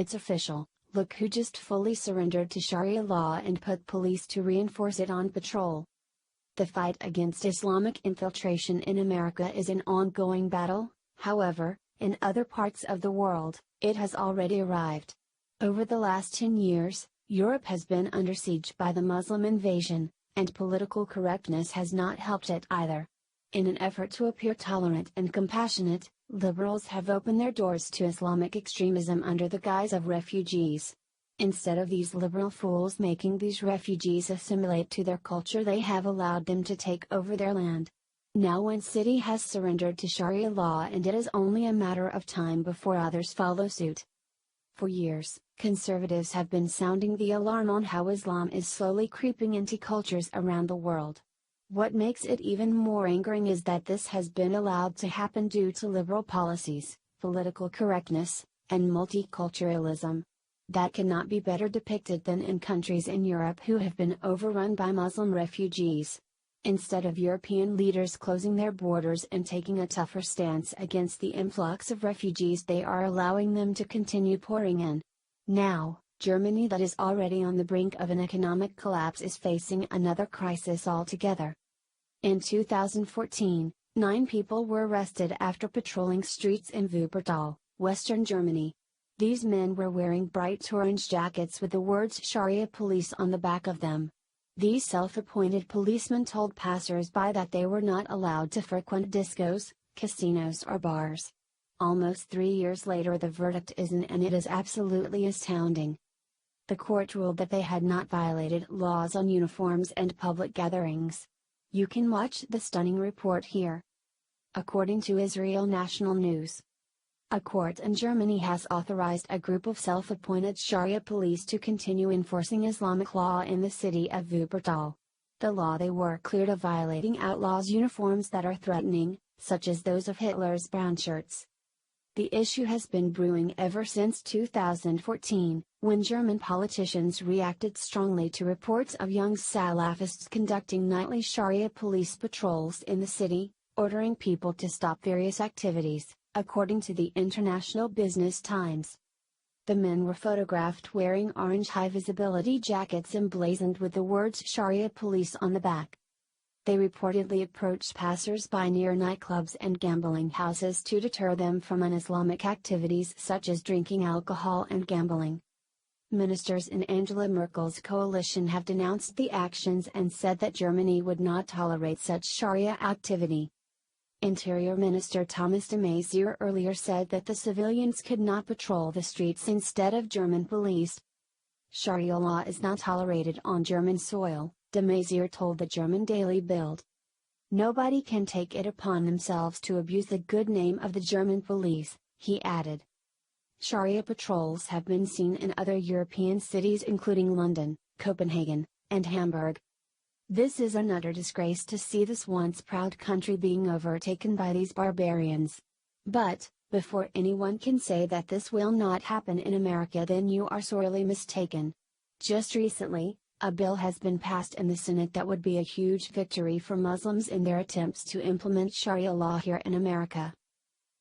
It's official, look who just fully surrendered to Sharia law and put police to reinforce it on patrol. The fight against Islamic infiltration in America is an ongoing battle, however, in other parts of the world, it has already arrived. Over the last 10 years, Europe has been under siege by the Muslim invasion, and political correctness has not helped it either. In an effort to appear tolerant and compassionate, liberals have opened their doors to Islamic extremism under the guise of refugees. Instead of these liberal fools making these refugees assimilate to their culture, they have allowed them to take over their land. Now one city has surrendered to Sharia law, and it is only a matter of time before others follow suit. For years, conservatives have been sounding the alarm on how Islam is slowly creeping into cultures around the world. What makes it even more angering is that this has been allowed to happen due to liberal policies, political correctness, and multiculturalism. That cannot be better depicted than in countries in Europe who have been overrun by Muslim refugees. Instead of European leaders closing their borders and taking a tougher stance against the influx of refugees, they are allowing them to continue pouring in. Now, Germany, that is already on the brink of an economic collapse, is facing another crisis altogether. In 2014, 9 people were arrested after patrolling streets in Wuppertal, Western Germany. These men were wearing bright orange jackets with the words Sharia police on the back of them. These self-appointed policemen told passers-by that they were not allowed to frequent discos, casinos or bars. Almost 3 years later the verdict is in, and it is absolutely astounding. The court ruled that they had not violated laws on uniforms and public gatherings. You can watch the stunning report here. According to Israel National News, a court in Germany has authorized a group of self-appointed Sharia police to continue enforcing Islamic law in the city of Wuppertal. The law they were cleared of violating outlaws uniforms that are threatening, such as those of Hitler's brown shirts. The issue has been brewing ever since 2014, when German politicians reacted strongly to reports of young Salafists conducting nightly Sharia police patrols in the city, ordering people to stop various activities, according to the International Business Times. The men were photographed wearing orange high-visibility jackets emblazoned with the words Sharia police on the back. They reportedly approached passers-by near nightclubs and gambling houses to deter them from un-Islamic activities such as drinking alcohol and gambling. Ministers in Angela Merkel's coalition have denounced the actions and said that Germany would not tolerate such Sharia activity. Interior Minister Thomas de Maizière earlier said that the civilians could not patrol the streets instead of German police. Sharia law is not tolerated on German soil, de Maizière told the German Daily Bild. Nobody can take it upon themselves to abuse the good name of the German police, he added. Sharia patrols have been seen in other European cities including London, Copenhagen, and Hamburg. This is an utter disgrace to see this once proud country being overtaken by these barbarians. But, before anyone can say that this will not happen in America, then you are sorely mistaken. Just recently, a bill has been passed in the Senate that would be a huge victory for Muslims in their attempts to implement Sharia law here in America.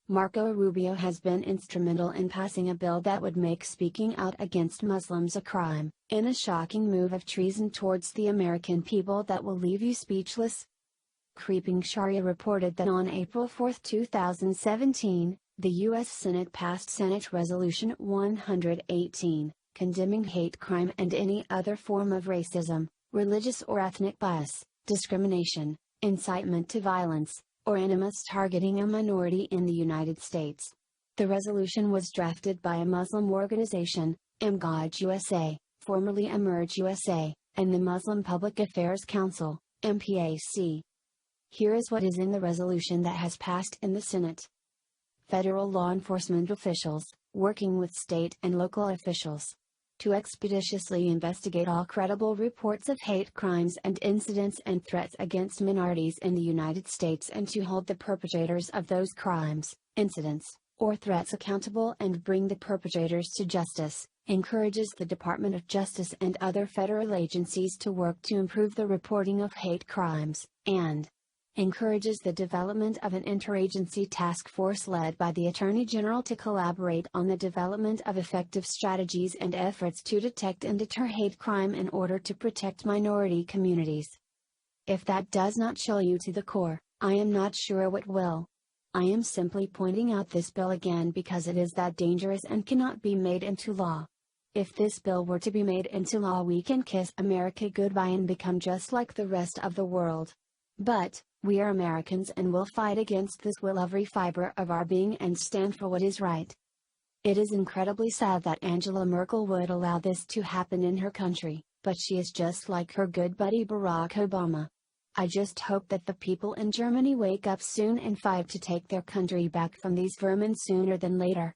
Marco Rubio has been instrumental in passing a bill that would make speaking out against Muslims a crime, in a shocking move of treason towards the American people that will leave you speechless. Creeping Sharia reported that on April 4, 2017, the U.S. Senate passed Senate Resolution 118, condemning hate crime and any other form of racism, religious or ethnic bias, discrimination, incitement to violence, or animus targeting a minority in the United States. The resolution was drafted by a Muslim organization, OMG USA, formerly Emerge USA, and the Muslim Public Affairs Council, MPAC. Here is what is in the resolution that has passed in the Senate. Federal law enforcement officials, working with state and local officials, to expeditiously investigate all credible reports of hate crimes and incidents and threats against minorities in the United States, and to hold the perpetrators of those crimes, incidents, or threats accountable and bring the perpetrators to justice, encourages the Department of Justice and other federal agencies to work to improve the reporting of hate crimes, and encourages the development of an interagency task force led by the Attorney General to collaborate on the development of effective strategies and efforts to detect and deter hate crime in order to protect minority communities. If that does not chill you to the core, I am not sure what will. I am simply pointing out this bill again because it is that dangerous and cannot be made into law. If this bill were to be made into law, we can kiss America goodbye and become just like the rest of the world. But, we are Americans and will fight against this with every fiber of our being and stand for what is right. It is incredibly sad that Angela Merkel would allow this to happen in her country, but she is just like her good buddy Barack Obama. I just hope that the people in Germany wake up soon and fight to take their country back from these vermin sooner than later.